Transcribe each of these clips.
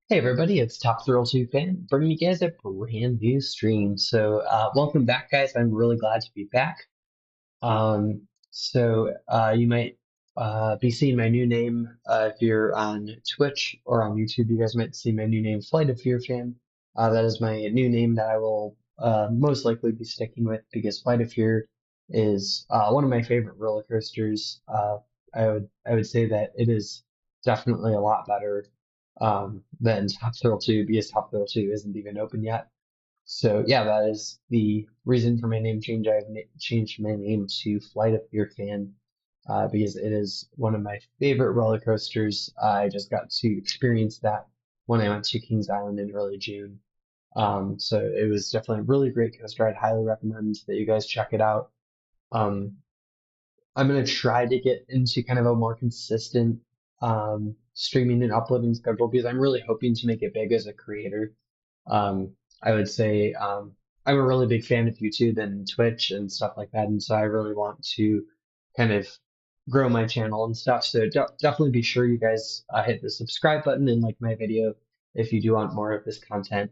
Hey everybody, it's Top Thrill 2 fan bringing you guys a brand new stream. Welcome back, guys. I'm really glad to be back. You might be seeing my new name if you're on Twitch or on YouTube. You guys might see my new name, Flight of Fear Fan. That is my new name that I will most likely be sticking with because Flight of Fear is one of my favorite roller coasters. I would say that it is definitely a lot better than Top Thrill 2 because Top Thrill 2 isn't even open yet. So yeah, that is the reason for my name change. I've changed my name to Flight of Fear Fan because it is one of my favorite roller coasters. I just got to experience that when I went to Kings Island in early June. So it was definitely a really great coaster. I'd highly recommend that you guys check it out. Um, I'm gonna try to get into kind of a more consistent streaming and uploading schedule because I'm really hoping to make it big as a creator. I would say I'm a really big fan of YouTube and Twitch and stuff like that, and so I really want to kind of grow my channel and stuff. So definitely be sure you guys hit the subscribe button and like my video if you do want more of this content.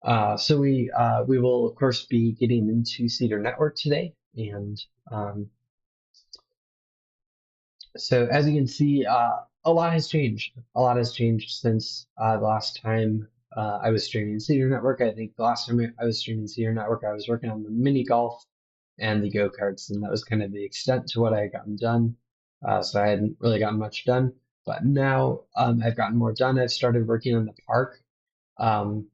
We will of course be getting into Cedar Network today, and um, so as you can see, a lot has changed. A lot has changed since the last time I was streaming Cedar Network. I think the last time I was streaming Cedar Network, I was working on the mini golf and the go-karts, and that was kind of the extent to what I had gotten done. So I hadn't really gotten much done. But now I've gotten more done. I've started working on the park. Um,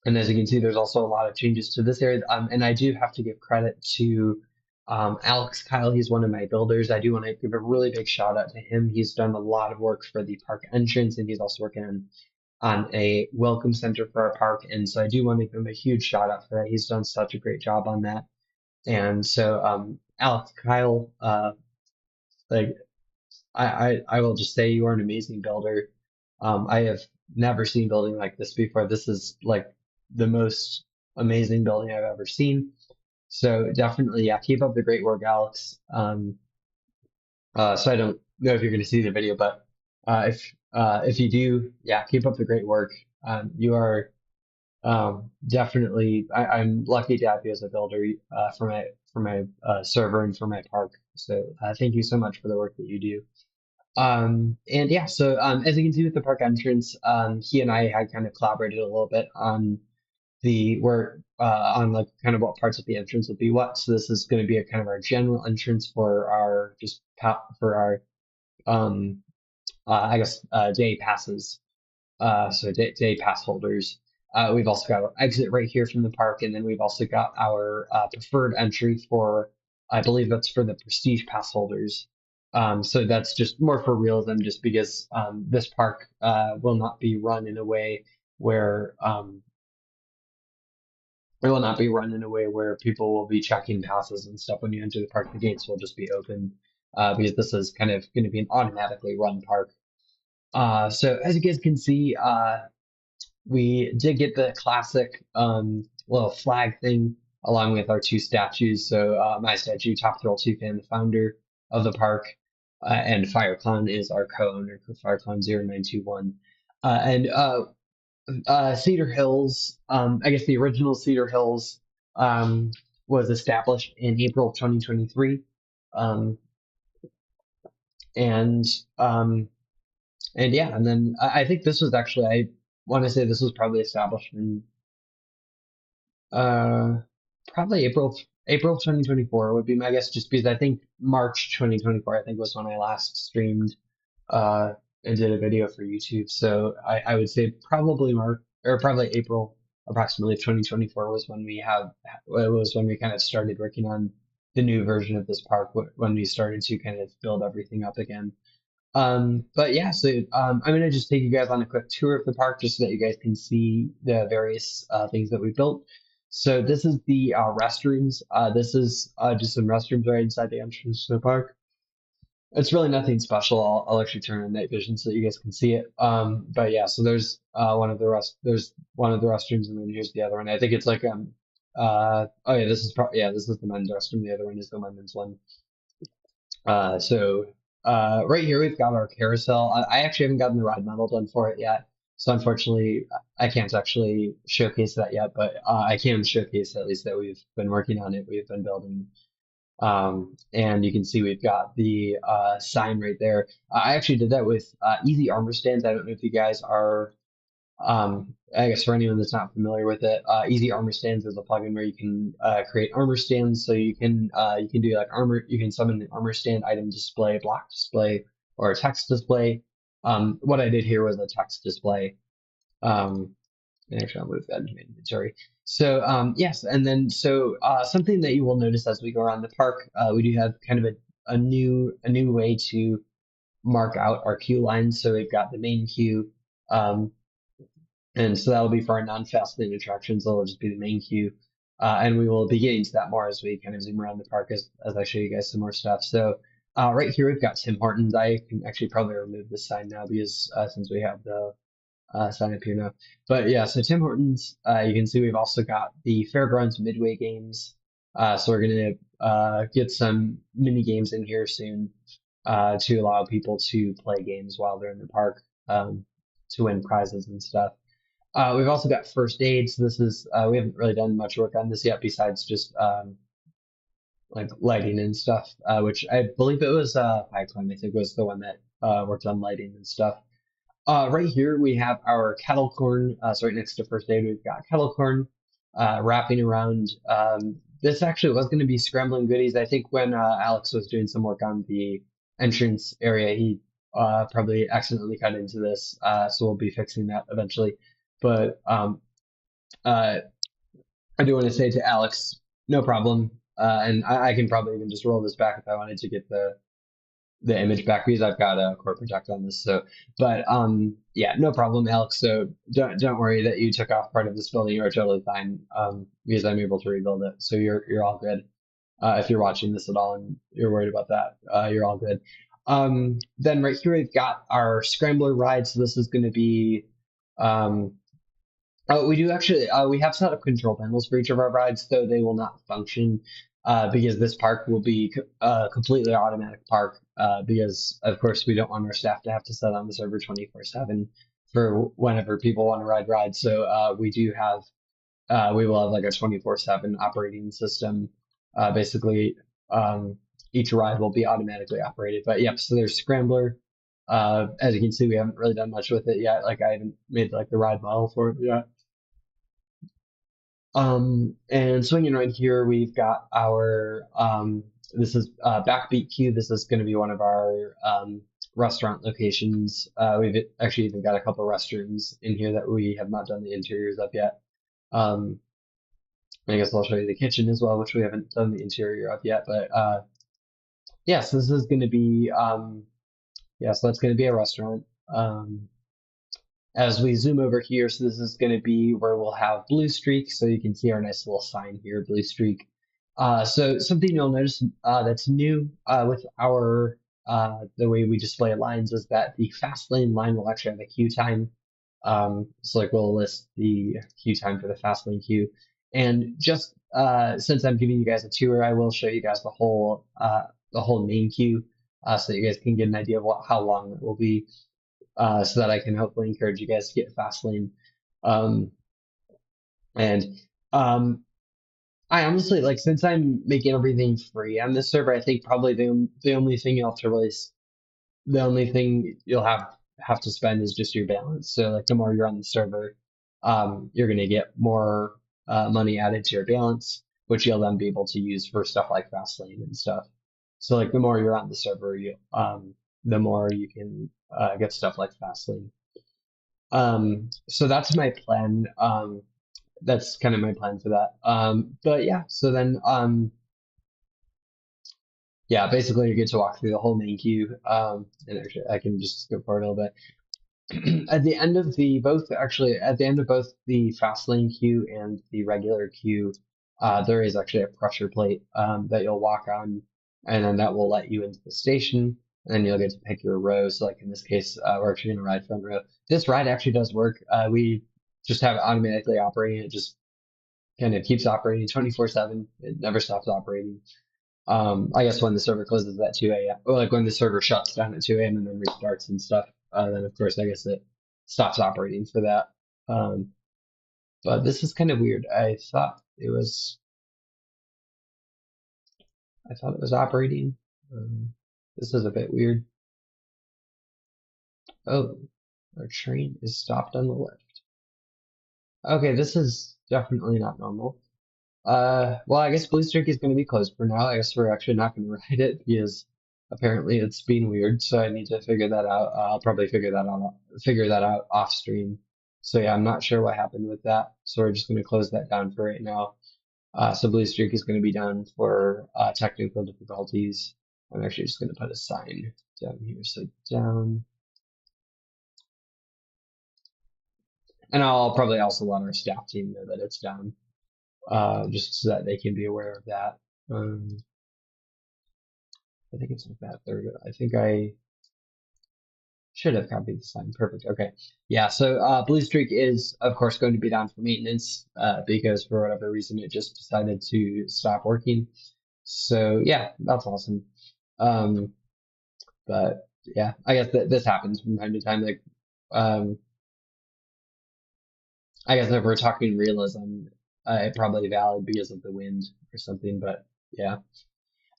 and as you can see, there's also a lot of changes to this area. And I do have to give credit to Alex Kyle. He's one of my builders. I do want to give a really big shout out to him. He's done a lot of work for the park entrance, and he's also working on a welcome center for our park. And so I do want to give him a huge shout out for that. He's done such a great job on that. Alex Kyle, like I will just say you are an amazing builder. I have never seen building like this before. This is like the most amazing building I've ever seen. So definitely, yeah, keep up the great work, Alex. So I don't know if you're going to see the video, but if you do, yeah, keep up the great work. You are definitely. I'm lucky to have you as a builder for my server and for my park. So thank you so much for the work that you do. As you can see with the park entrance, he and I had kind of collaborated a little bit on the work on like kind of what parts of the entrance would be what. So this is going to be a kind of our general entrance for our for our um day passes. Day pass holders. We've also got our exit right here from the park, and then we've also got our preferred entry for, I believe that's for the prestige pass holders. So that's just more for realism, just because this park will not be run in a way where it will not be run in a way where people will be checking passes and stuff when you enter the park. The gates will just be open because this is kind of going to be an automatically run park. So as you guys can see, we did get the classic little flag thing along with our two statues. So my statue, Top Thrill 2 fan, the founder of the park, and FireClown is our co-owner, FireClown0921. And Cedar Hills, I guess the original Cedar Hills was established in April of 2023. Um, and and then I think this was actually, I want to say this was probably established in uh, probably April of 2024 would be my guess, just because I think March 2024 I think was when I last streamed uh, and did a video for YouTube. So I would say probably March or probably April approximately of 2024 was when we kind of started working on the new version of this park when we started to kind of build everything up again. I'm gonna just take you guys on a quick tour of the park just so that you guys can see the various things that we built. So this is the restrooms. This is just some restrooms right inside the entrance to the park. It's really nothing special. I'll actually turn on night vision so that you guys can see it. But yeah, so there's there's one of the restrooms, and then here's the other one. I think it's like oh yeah, this is the men's restroom. The other one is the women's one. Right here we've got our carousel. I actually haven't gotten the ride model done for it yet. So unfortunately, I can't actually showcase that yet, but I can showcase at least that we've been working on it. We've been building, and you can see we've got the sign right there. I actually did that with Easy Armor Stands. I don't know if you guys are I guess for anyone that's not familiar with it, Easy Armor Stands is a plugin where you can create armor stands. So you can do like armor, you can summon an armor stand, item display, block display, or a text display. What I did here was a text display. Um, and actually, I'll move that into my inventory. So yes, and then something that you will notice as we go around the park, we do have kind of a new way to mark out our queue lines. So we've got the main queue. Um, and so that'll be for our non-fast lane attractions. That'll just be the main queue. And we will be getting to that more as we kind of zoom around the park as I show you guys some more stuff. So right here, we've got Tim Hortons. I can actually probably remove this sign now because since we have the sign up here now. But yeah, so Tim Hortons, you can see we've also got the Fairgrounds Midway games. So we're going to get some mini games in here soon to allow people to play games while they're in the park to win prizes and stuff. We've also got first aid. So this is we haven't really done much work on this yet, besides just like lighting and stuff. Which I believe it was Pipeline, I think was the one that worked on lighting and stuff. Right here we have our kettle corn. So right next to first aid, we've got kettle corn wrapping around. This actually was going to be scrambling goodies. I think when Alex was doing some work on the entrance area, he probably accidentally cut into this. So we'll be fixing that eventually. But uh, I do want to say to Alex, no problem. And I can probably even just roll this back if I wanted to get the image back because I've got a core protect on this. So, but yeah, no problem, Alex. So don't worry that you took off part of this building. You're totally fine. Because I'm able to rebuild it. So you're all good. If you're watching this at all and you're worried about that, you're all good. Then right here we've got our scrambler ride. So this is going to be we do actually. We have set up control panels for each of our rides, though they will not function because this park will be a completely automatic park. Because of course we don't want our staff to have to set on the server 24/7 for whenever people want to ride rides. So we do have we will have like a 24/7 operating system. Basically, each ride will be automatically operated. But yep. So there's Scrambler. As you can see, we haven't really done much with it yet. Like I haven't made like the ride model for it yet. And swinging right here, we've got our, this is Backbeat Q. This is going to be one of our restaurant locations. We've actually even got a couple restrooms in here that we have not done the interiors of yet. Um, I guess I'll show you the kitchen as well, which we haven't done the interior of yet. But yes, this is going to be, yeah, so that's going to be a restaurant. As we zoom over here, so this is going to be where we'll have Blue Streak. So you can see our nice little sign here, Blue Streak. So something you'll notice that's new with our the way we display lines is that the fast lane line will actually have a queue time. So like we'll list the queue time for the fast lane queue. And just since I'm giving you guys a tour, I will show you guys the whole main queue so that you guys can get an idea of how long it will be so that I can hopefully encourage you guys to get Fastlane. Um, and I honestly like since I'm making everything free on this server, I think probably the only thing you'll have to really the only thing you'll have to spend is just your balance. So like the more you're on the server, you're gonna get more money added to your balance, which you'll then be able to use for stuff like Fastlane and stuff. So like the more you're on the server, the more you can get stuff like Fastlane. So that's my plan. That's kind of my plan for that. But yeah, so then yeah, basically you get to walk through the whole main queue. And actually I can just go forward a little bit. At the end of both the fast lane queue and the regular queue, there is actually a pressure plate that you'll walk on, and then that will let you into the station, and then you'll get to pick your row. So, like in this case, we're actually going to ride front row. This ride actually does work. We just have it automatically operating. It just kind of keeps operating 24/7. It never stops operating. I guess when the server closes at 2 a.m. or like when the server shuts down at 2 a.m. and then restarts and stuff, then of course I guess stops operating for that. Um, but this is kind of weird. I thought it was operating. Um, this is a bit weird. Oh, our train is stopped on the left. Okay, this is definitely not normal. Well, I guess Blue Streak is going to be closed for now. I guess we're actually not going to ride it because apparently it's being weird. So I need to figure that out. I'll probably figure that out off stream. So yeah, I'm not sure what happened with that. So we're just going to close that down for right now. So Blue Streak is going to be down for technical difficulties. I'm actually just going to put a sign down here. So down, and I'll probably also let our staff team know that it's down, just so that they can be aware of that. Um, I think it's like that third. I think I should have copied the sign. Perfect. Okay. Yeah. So Blue Streak is, of course, going to be down for maintenance because for whatever reason it just decided to stop working. So yeah, that's awesome. Um, but yeah, I guess that this happens from time to time. Like, um, I guess if we're talking realism, it probably valid because of the wind or something. But yeah.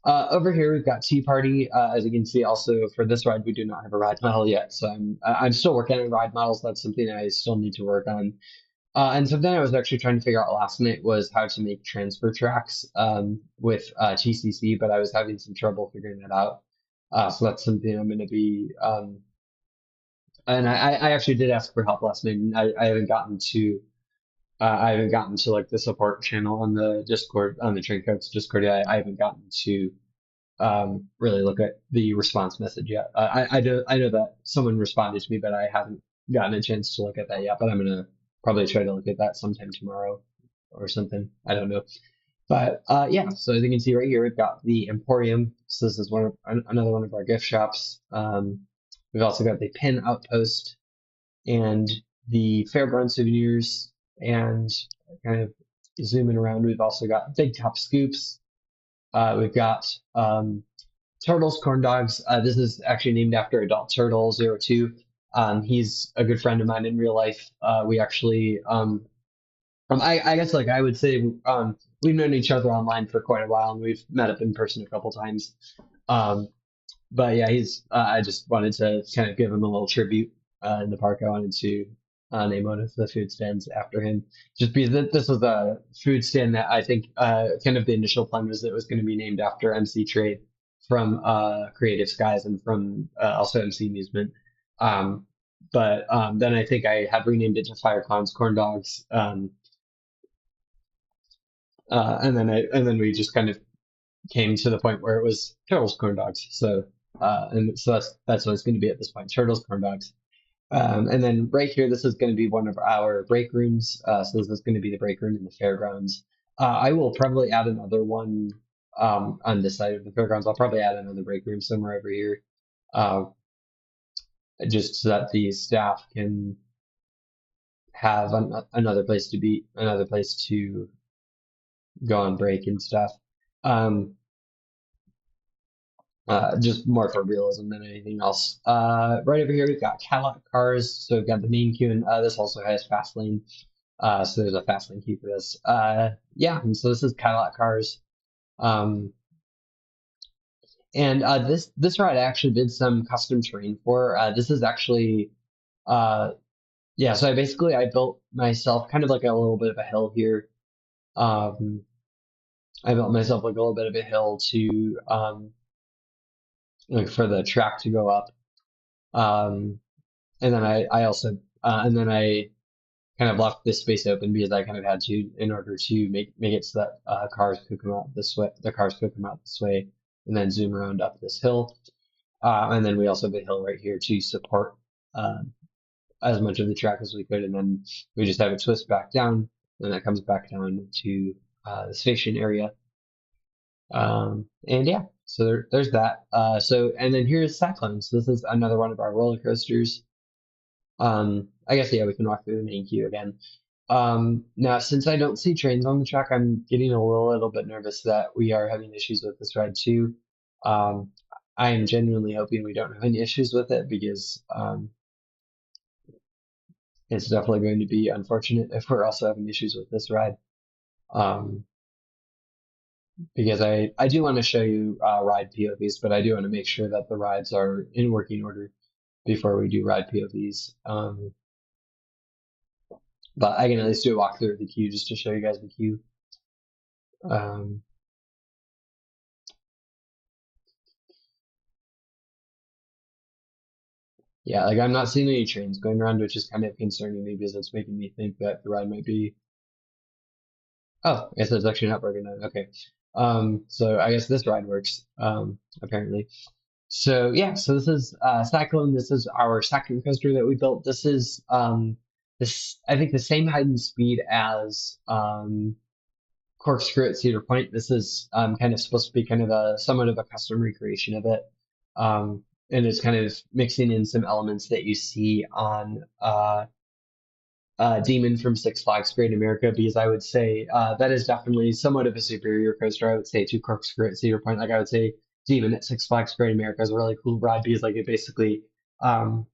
Over here we've got Tea Party. As you can see, also for this ride we do not have a ride model yet, so I'm still working on ride models. That's something I still need to work on. And something I was actually trying to figure out last night was how to make transfer tracks with TCC, but I was having some trouble figuring that out. So that's something I'm going to be. And I actually did ask for help last night, and I haven't gotten to. I haven't gotten to like the support channel on the Discord on the Train Codes Discord yet. I haven't gotten to really look at the response message yet. I know that someone responded to me, but I haven't gotten a chance to look at that yet. But I'm gonna probably try to look at that sometime tomorrow or something. I don't know. But yeah, so as you can see right here, we've got the Emporium. So this is another one of our gift shops. We've also got the Pin Outpost and the Fairground Souvenirs. And kind of zooming around, we've also got Big Top Scoops. We've got Turtles Corn Dogs. This is actually named after Adult Turtle 02. He's a good friend of mine in real life. We actually, I guess, like I would say, we've known each other online for quite a while, and we've met up in person a couple times. Um, but yeah, I just wanted to kind of give him a little tribute in the park. I wanted to name one of the food stands after him, just because this was a food stand that I think kind of the initial plan was that it was going to be named after MC Trade from Creative Skies and from also MC Amusement. Um, but then I think I have renamed it to Fire Clowns Corn Dogs. And then we just kind of came to the point where it was Turtles Corn Dogs. So and so that's what it's going to be at this point, Turtles Corn Dogs. And then right here, this is going to be one of our break rooms. So this is going to be the break room in the fairgrounds. I will probably add another one on this side of the fairgrounds. I'll probably add another break room somewhere over here, uh, just so that the staff can have another place to be, another place to go on break and stuff. Um, just more for realism than anything else. Right over here, we've got Cadillac cars. So we've got the main queue, and this also has fast lane. So there's a fast lane queue for this. Yeah, and so this is Cadillac cars. Um, and this ride I actually did some custom terrain for. This is actually uh, yeah. So I built myself kind of like a little bit of a hill here. Um, I built myself like a little bit of a hill to like for the track to go up. Um, and then I also and then I kind of left this space open because I kind of had to in order to make it so that cars could come out this way. The cars could come out this way and then zoom around up this hill. And then we also have a hill right here to support as much of the track as we could. And then we just have it twist back down, and that comes back down to the station area. And yeah, so there's that. So and then here's Cyclone. So this is another one of our roller coasters. I guess yeah, we can walk through the main queue again. Now since I don't see trains on the track, I'm getting a little bit nervous that we are having issues with this ride too. Um, I am genuinely hoping we don't have any issues with it because It's definitely going to be unfortunate if we're also having issues with this ride. Um, because I do want to show you ride POVs, but I do want to make sure that the rides are in working order before we do ride POVs. But I can at least do a walkthrough of the queue just to show you guys the queue. Um, yeah, like I'm not seeing any trains going around, which is kind of concerning me because it's making me think that the ride might be. Oh, I guess it's actually not working now. Okay. So I guess this ride works, apparently. So yeah, so this is Cyclone. This is our second coaster that we built. This is this I think the same height and speed as Corkscrew at Cedar Point. This is kind of supposed to be kind of a somewhat of a custom recreation of it. And it's kind of mixing in some elements that you see on Demon from Six Flags Great America, because I would say that is definitely somewhat of a superior coaster. I would say to Corkscrew at Cedar Point. Like I would say Demon at Six Flags Great America is a really cool ride because like it basically um,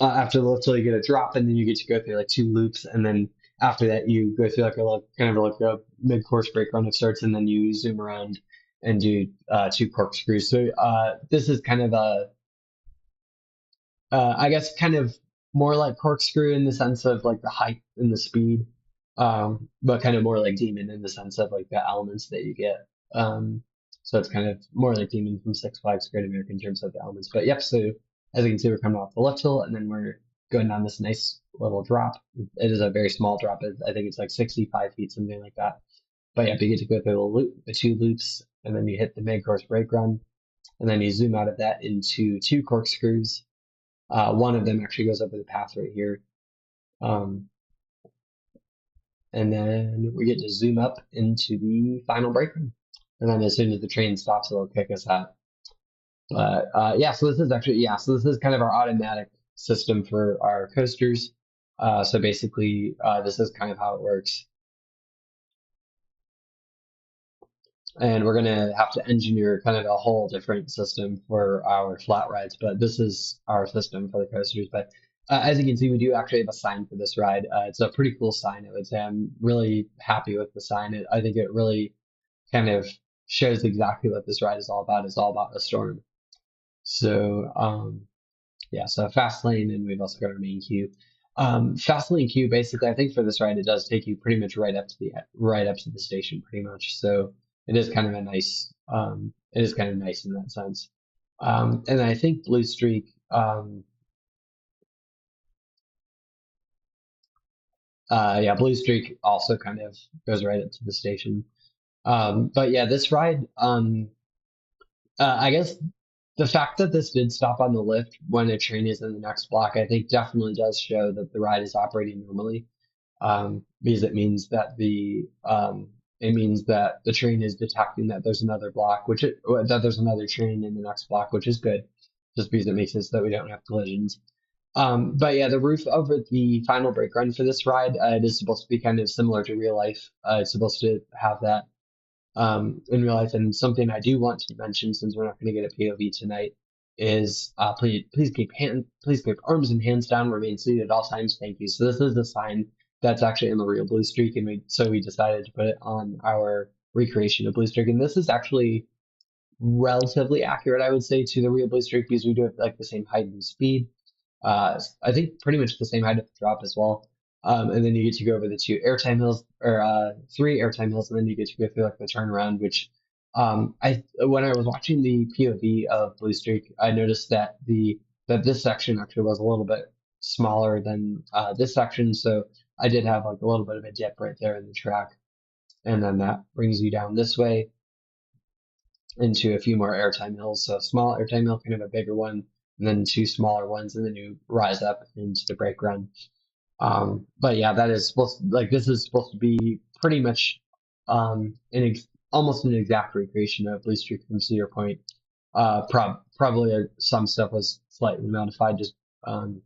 after the lift till you get a drop and then you get to go through like two loops and then after that you go through like kind of like a mid-course break run of sorts and then you zoom around and do two corkscrews. So this is kind of a I guess kind of more like corkscrew in the sense of like the height and the speed, but kind of more like demon in the sense of like the elements that you get. So it's kind of more like demon from Six Flags Great America in terms of the elements. But yep, so as you can see, we're coming off the left hill and then we're going down this nice little drop. It is a very small drop. I think it's like 65 feet, something like that. But yeah, you get to go through the two loops, and then you hit the mid course brake run, and then you zoom out of that into two corkscrews. One of them actually goes over the path right here. Um, and then we get to zoom up into the final break room. And then as soon as the train stops, it'll kick us out. But yeah, so this is actually, yeah, so this is kind of our automatic system for our coasters. So basically, this is kind of how it works. And we're going to have to engineer kind of a whole different system for our flat rides, but this is our system for the coasters. But as you can see, we do actually have a sign for this ride. It's a pretty cool sign, I would say. I'm really happy with the sign. I think it really kind of shows exactly what this ride is all about. It's all about the storm. So yeah, so fast lane, and we've also got our main queue. Fast lane queue, basically, I think for this ride, it does take you pretty much right up to the station, pretty much. So it is kind of a nice, it is kind of nice in that sense. And I think Blue Streak, yeah, Blue Streak also kind of goes right up to the station. But yeah, this ride, I guess the fact that this did stop on the lift when a train is in the next block, I think definitely does show that the ride is operating normally. Because it means that the train is detecting that there's another block, that there's another train in the next block, which is good, just because it makes it so that we don't have collisions. But yeah, the roof over the final brake run for this ride, it is supposed to be kind of similar to real life. It's supposed to have that in real life. And something I do want to mention, since we're not going to get a POV tonight, is please keep arms and hands down, remain seated at all times. Thank you. So this is a sign that's actually in the real Blue Streak, and we decided to put it on our recreation of Blue Streak. And this is actually relatively accurate, I would say, to the real Blue Streak because we do have like the same height and speed. I think pretty much the same height of the drop as well. And then you get to go over the two airtime hills or three airtime hills, and then you get to go through like the turnaround, which I when I was watching the POV of Blue Streak, I noticed that this section actually was a little bit smaller than this section, so I did have like a little bit of a dip right there in the track, and then that brings you down this way into a few more airtime hills. So a small airtime hill, kind of a bigger one, and then two smaller ones, and then you rise up into the brake run. But yeah, that is this is supposed to be pretty much almost an exact recreation of Blue Streak from Cedar Point. Probably some stuff was slightly modified um,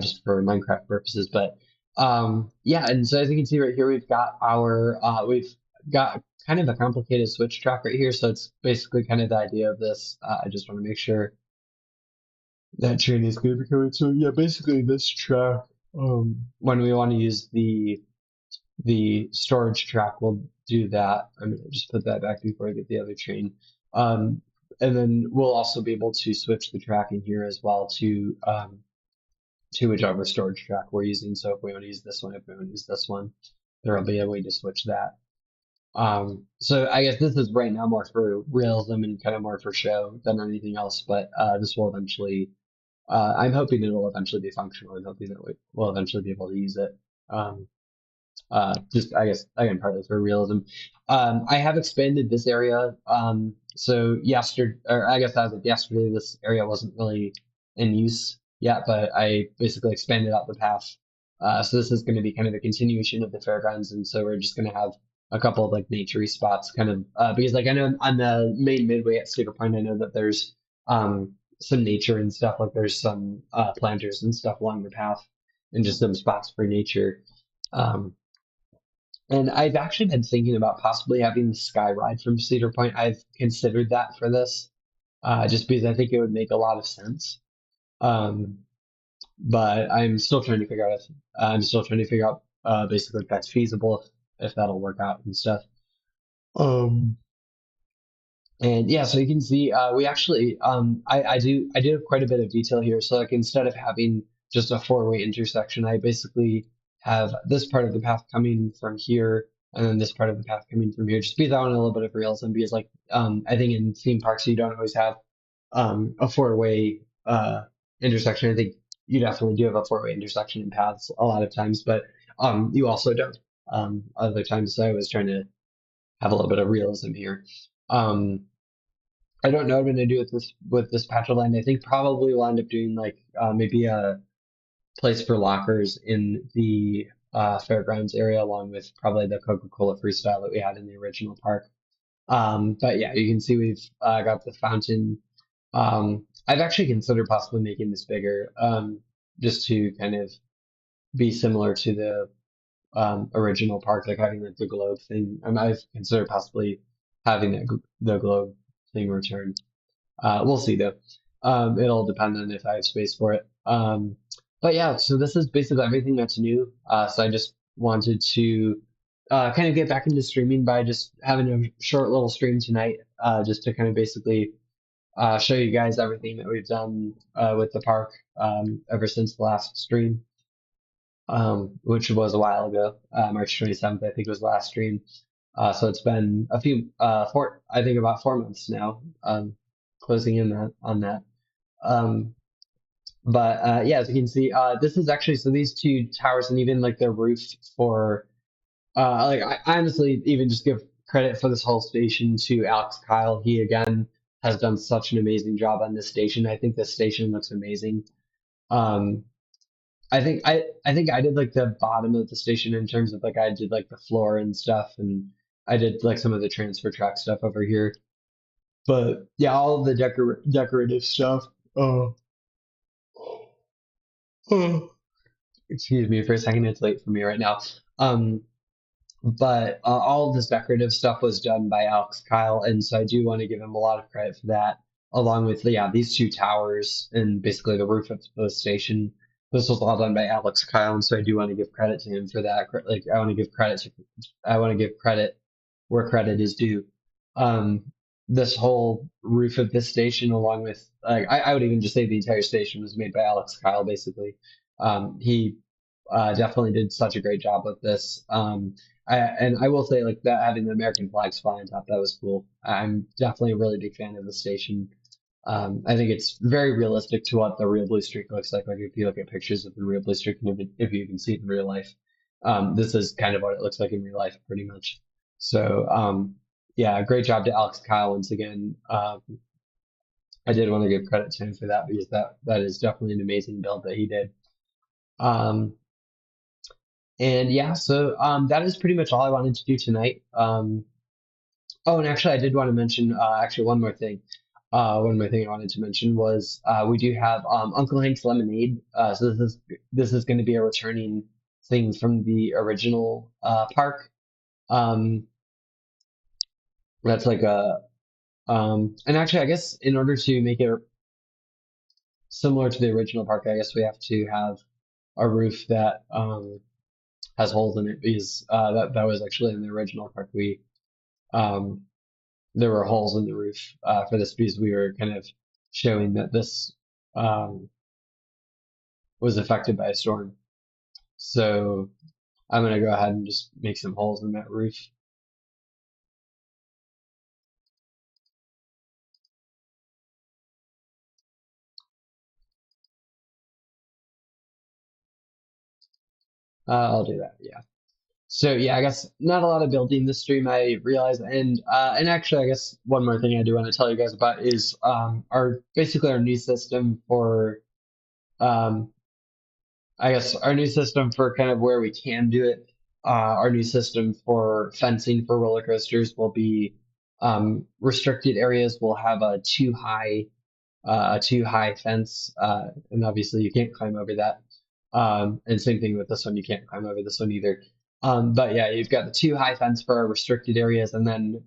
just for Minecraft purposes, but yeah. And so as you can see right here, we've got kind of a complicated switch track right here. So it's basically kind of the idea of this. I just want to make sure that train is going to be coming. So yeah, basically this track, when we want to use the storage track, we'll do that. I'm gonna just put that back before I get the other train. Um, and then we'll also be able to switch the tracking here as well to whichever storage track we're using. So if we want to use this one, if we want to use this one, there will be a way to switch that. So I guess this is right now more for realism and kind of more for show than anything else, but this will eventually, I'm hoping it will eventually be functional. I'm hoping that we'll eventually be able to use it. Um, just I guess again partly for realism. I have expanded this area. So yesterday, or I guess as of yesterday, this area wasn't really in use yet, but I basically expanded out the path. So this is going to be kind of a continuation of the fairgrounds, and so we're just going to have a couple of like naturey spots, kind of because like I know on the main midway at Cedar Point, I know that there's some nature and stuff. Like there's some planters and stuff along the path, and just some spots for nature. Um, and I've actually been thinking about possibly having the sky ride from Cedar Point. I've considered that for this, just because I think it would make a lot of sense. Um, but I'm still trying to figure out if I'm still trying to figure out basically if that's feasible, if that'll work out and stuff. Um, and yeah, so you can see we actually I do have quite a bit of detail here. So like instead of having just a four-way intersection, I basically have this part of the path coming from here and then this part of the path coming from here. Just because I want a little bit of realism because like I think in theme parks you don't always have a four-way intersection. I think you definitely do have a four-way intersection in paths a lot of times, but you also don't other times. So I was trying to have a little bit of realism here. Um, I don't know what I'm gonna do with this patch of land. I think probably we'll end up doing like maybe a place for lockers in the fairgrounds area, along with probably the Coca-Cola freestyle that we had in the original park. But yeah, you can see we've got the fountain. I've actually considered possibly making this bigger, just to kind of be similar to the original park, like having like the globe thing. I've considered possibly having the globe thing return. We'll see though. It'll depend on if I have space for it. But yeah, so this is basically everything that's new. So I just wanted to kind of get back into streaming by just having a short little stream tonight, just to kind of basically show you guys everything that we've done with the park ever since the last stream, which was a while ago. March 27th, I think was the last stream. So it's been a few, I think about 4 months now, closing in on that. Um, but yeah, as you can see, this is actually, so these two towers and even like the roof for, like I honestly even just give credit for this whole station to Alex Kyle. He again has done such an amazing job on this station. I think this station looks amazing. Um, I think I did like the bottom of the station in terms of like I did like the floor and stuff, and I did like some of the transfer track stuff over here. But yeah, all of the decorative stuff. Oh, oh, excuse me for a second. It's late for me right now. Um, but all of this decorative stuff was done by Alex Kyle, and so I do want to give him a lot of credit for that, along with yeah these two towers and basically the roof of the station. This was all done by Alex Kyle, and so I do want to give credit to him for that. Like I want to give credit where credit is due. Um, this whole roof of this station, along with like I would even just say the entire station was made by Alex Kyle, basically. He definitely did such a great job with this. And I will say like that having the American flags fly on top, that was cool. I'm definitely a really big fan of the station. I think it's very realistic to what the real Blue Streak looks like. Like if you look at pictures of the real Blue Streak, and if you can see it in real life, this is kind of what it looks like in real life, pretty much. So yeah, great job to Alex Kyle once again. I did want to give credit to him for that because that is definitely an amazing build that he did. Um, and yeah, so that is pretty much all I wanted to do tonight. Oh, and actually, I did want to mention actually one more thing. One more thing I wanted to mention was we do have Uncle Hank's Lemonade. So this is going to be a returning thing from the original park. Um, that's like a and actually, I guess in order to make it similar to the original park, I guess we have to have a roof that has holes in it because that was actually in the original park. We um, there were holes in the roof for this because we were kind of showing that this um, was affected by a storm. So I'm gonna go ahead and just make some holes in that roof. I'll do that. Yeah. So yeah, I guess not a lot of building this stream, I realize, and actually, I guess one more thing I do want to tell you guys about is our basically our new system for um, I guess our new system for kind of where we can do it. Our new system for fencing for roller coasters will be restricted areas will have a too high fence, and obviously you can't climb over that. And same thing with this one, you can't climb over this one either. But yeah, you've got the too high fence for our restricted areas, and then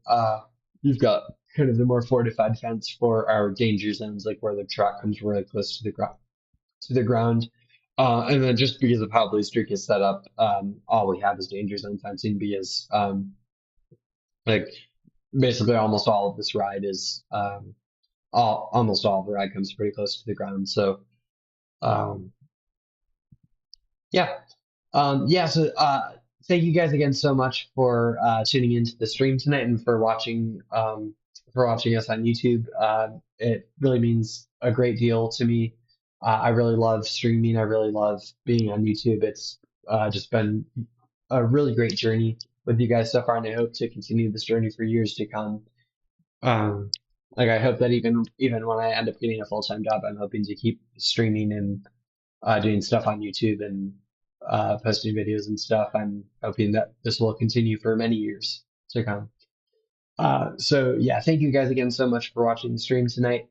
you've got kind of the more fortified fence for our danger zones, like where the track comes really close to the ground. And then just because of how Blue Streak is set up, all we have is danger zone fencing because like basically almost all of this ride is almost all of the ride comes pretty close to the ground. So um, yeah. So thank you guys again so much for tuning into the stream tonight and for watching us on YouTube. It really means a great deal to me. I really love streaming. I really love being on YouTube. It's just been a really great journey with you guys so far, and I hope to continue this journey for years to come. Um, like I hope that even when I end up getting a full-time job, I'm hoping to keep streaming and doing stuff on YouTube and posting videos and stuff. I'm hoping that this will continue for many years to come. So yeah, thank you guys again so much for watching the stream tonight.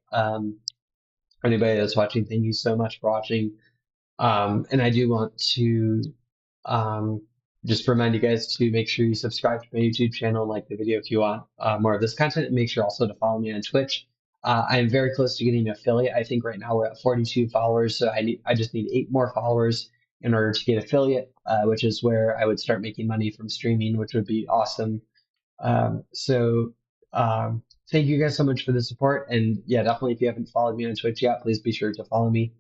Anybody that's watching, thank you so much for watching. And I do want to um, just remind you guys to make sure you subscribe to my YouTube channel and like the video if you want more of this content. And make sure also to follow me on Twitch. I am very close to getting an affiliate. I think right now we're at 42 followers, so I just need 8 more followers in order to get affiliate, which is where I would start making money from streaming, which would be awesome. So thank you guys so much for the support, and yeah, definitely if you haven't followed me on Twitch yet, please be sure to follow me.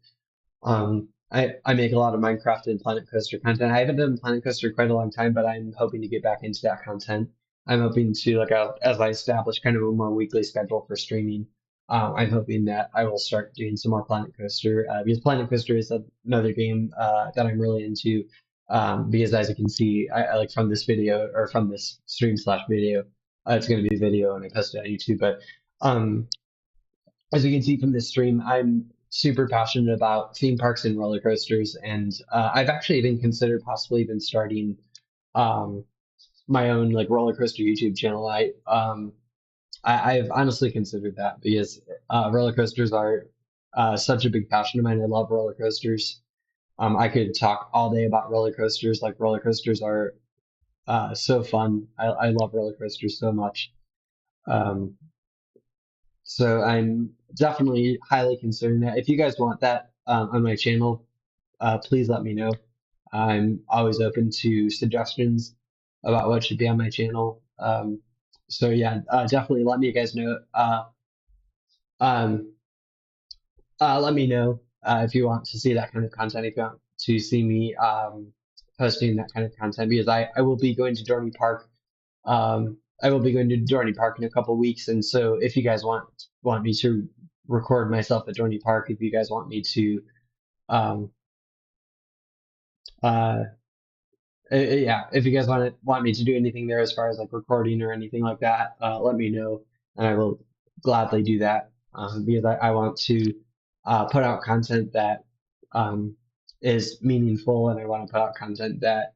I make a lot of Minecraft and Planet Coaster content. I haven't done Planet Coaster quite a long time, but I'm hoping to get back into that content. I'm hoping to, like, as I establish kind of a more weekly schedule for streaming, I'm hoping that I will start doing some more Planet Coaster, because Planet Coaster is another game that I'm really into. Because as you can see, I like from this video or from this stream slash video, it's going to be a video and I post it on YouTube. But um, as you can see from this stream, I'm super passionate about theme parks and roller coasters, and I've actually even considered possibly even starting um, my own like roller coaster YouTube channel. I've honestly considered that because roller coasters are such a big passion of mine. I love roller coasters. I could talk all day about roller coasters. Like roller coasters are so fun. I love roller coasters so much. Um, So I'm definitely highly considering that. If you guys want that on my channel, please let me know. I'm always open to suggestions about what should be on my channel. So yeah, definitely let me guys know. Um, Let me know if you want to see that kind of content. If you want to see me posting that kind of content, because I will be going to Dorney Park. I will be going to Dorney Park in a couple weeks, and so if you guys want me to record myself at Dorney Park, if you guys want me to, um, uh, yeah, if you guys want me to do anything there as far as like recording or anything like that, let me know, and I will gladly do that because I want to put out content that um, is meaningful, and I want to put out content that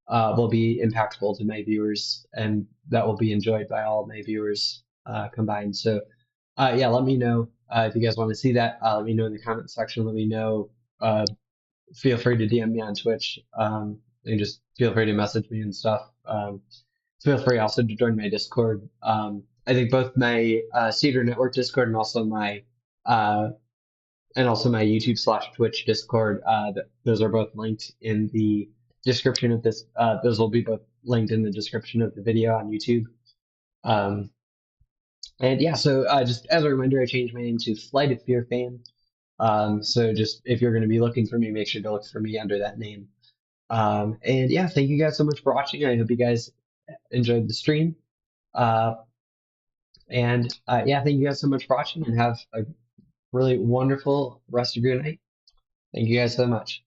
will be impactful to my viewers and that will be enjoyed by all of my viewers combined. So, yeah, let me know if you guys want to see that. Let me know in the comment section. Let me know. Feel free to DM me on Twitch and just feel free to message me and stuff. Feel free also to join my Discord. I think both my Cedar Network Discord and also my and also my YouTube/Twitch Discord. Those are both linked in the description of this. Those will be both linked in the description of the video on YouTube. Um, and yeah, so just as a reminder, I changed my name to Flight of Fear Fan. So just if you're going to be looking for me, make sure to look for me under that name. And yeah, thank you guys so much for watching. I hope you guys enjoyed the stream. Uh, and yeah, thank you guys so much for watching and have a really wonderful rest of your night. Thank you guys so much.